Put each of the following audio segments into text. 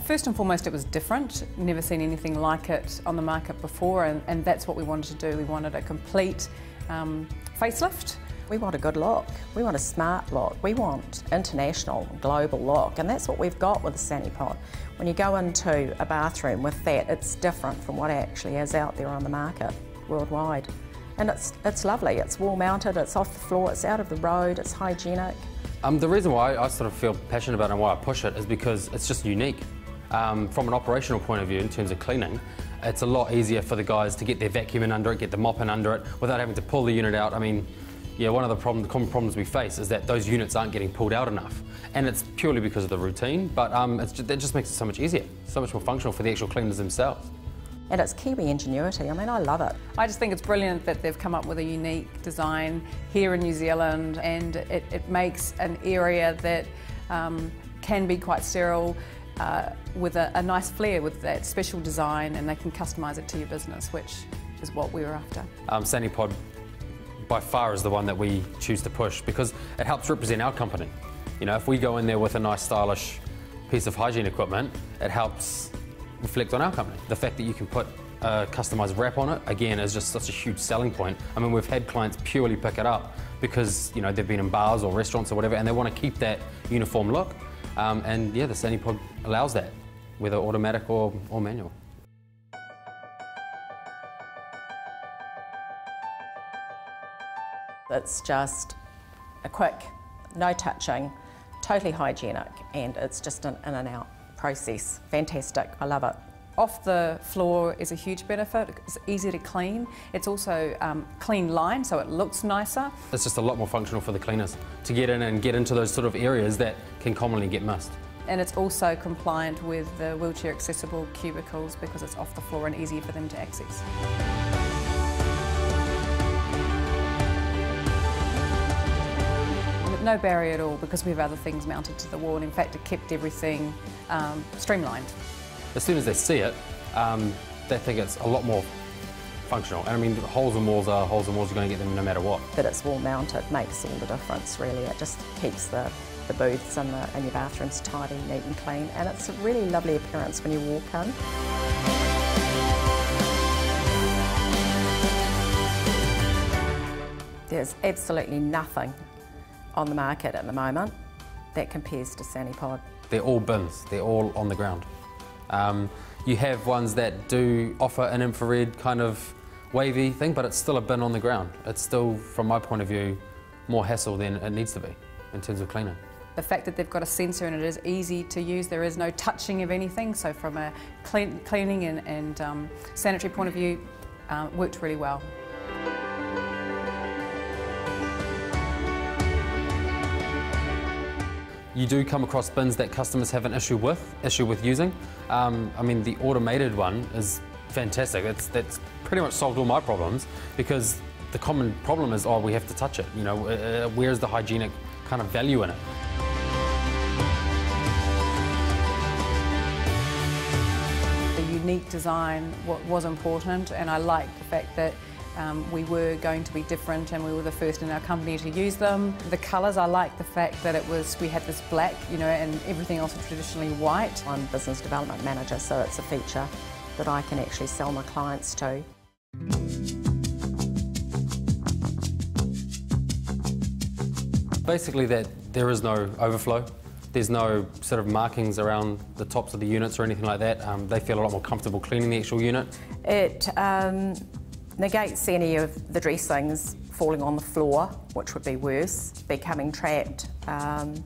First and foremost, it was different. Never seen anything like it on the market before, and that's what we wanted to do. We wanted a complete facelift. We want a good look. We want a smart look. We want international, global look, and that's what we've got with the Sanipod. When you go into a bathroom with that, it's different from what actually is out there on the market worldwide. And it's lovely. It's wall mounted, it's off the floor, it's out of the road, it's hygienic. The reason why I sort of feel passionate about it and why I push it is because it's just unique. From an operational point of view, in terms of cleaning, it's a lot easier for the guys to get their vacuum in under it, get the mop in under it, without having to pull the unit out. I mean, yeah, one of the common problems we face is that those units aren't getting pulled out enough. And it's purely because of the routine, but it just makes it so much easier, so much more functional for the actual cleaners themselves. And it's Kiwi ingenuity. I mean, I love it. I just think it's brilliant that they've come up with a unique design here in New Zealand, and it makes an area that can be quite sterile with a nice flair with that special design, and they can customise it to your business, which is what we were after. Sanipod by far is the one that we choose to push because it helps represent our company. You know, if we go in there with a nice stylish piece of hygiene equipment, it helps reflect on our company. The fact that you can put a customised wrap on it, again, is just such a huge selling point. I mean, we've had clients purely pick it up because, you know, they've been in bars or restaurants or whatever, and they want to keep that uniform look. And yeah, the Sanipod allows that, whether automatic or manual. It's just a quick, no touching, totally hygienic, and it's just an in and out process. Fantastic, I love it. Off the floor is a huge benefit. It's easy to clean. It's also clean line, so it looks nicer. It's just a lot more functional for the cleaners to get in and get into those sort of areas that can commonly get missed. And it's also compliant with the wheelchair accessible cubicles because it's off the floor and easy for them to access. No barrier at all because we have other things mounted to the wall, and in fact it kept everything streamlined. As soon as they see it, they think it's a lot more functional. And I mean, holes in walls are holes in walls, you're going to get them no matter what. That it's wall mounted makes all the difference really. It just keeps the booths and your bathrooms tidy, neat and clean, and it's a really lovely appearance when you walk in. There's absolutely nothing on the market at the moment that compares to Sanipod. They're all bins, they're all on the ground. You have ones that do offer an infrared kind of wavy thing, but it's still a bin on the ground. It's still, from my point of view, more hassle than it needs to be in terms of cleaning. The fact that they've got a sensor and it is easy to use, there is no touching of anything, so from a cleaning and sanitary point of view, worked really well. You do come across bins that customers have an issue with using. I mean, the automated one is fantastic. That's pretty much solved all my problems because the common problem is, oh, we have to touch it. You know, where's the hygienic kind of value in it? The unique design was important, and I liked the fact that we were going to be different and we were the first in our company to use them. The colours, I like the fact that we had this black, you know, and everything else was traditionally white. I'm a business development manager, so it's a feature that I can actually sell my clients to. Basically that there is no overflow. There's no sort of markings around the tops of the units or anything like that. They feel a lot more comfortable cleaning the actual unit. It negates any of the dressings falling on the floor, which would be worse, becoming trapped and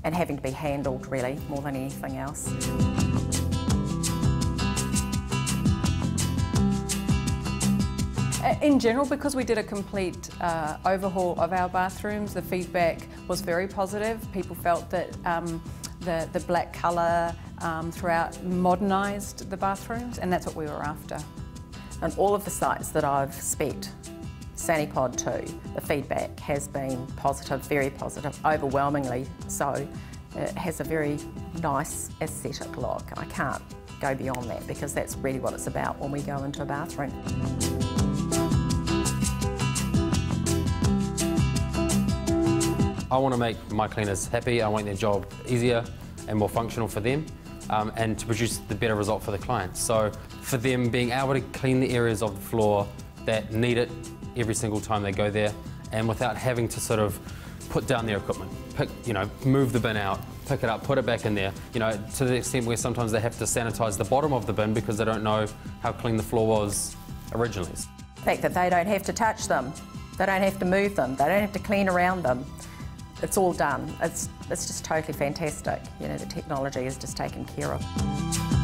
having to be handled really more than anything else. In general, because we did a complete overhaul of our bathrooms, the feedback was very positive. People felt that the black colour throughout modernised the bathrooms, and that's what we were after. And all of the sites that I've spec Sanipod to, the feedback has been positive, very positive, overwhelmingly so. It has a very nice aesthetic look. I can't go beyond that because that's really what it's about when we go into a bathroom. I want to make my cleaners happy. I want their job easier and more functional for them. and to produce the better result for the clients. So for them being able to clean the areas of the floor that need it every single time they go there, and without having to sort of put down their equipment, move the bin out, pick it up, put it back in there, to the extent where sometimes they have to sanitize the bottom of the bin because they don't know how clean the floor was originally. The fact that they don't have to touch them, they don't have to move them, they don't have to clean around them. It's all done. It's just totally fantastic. The technology is just taken care of.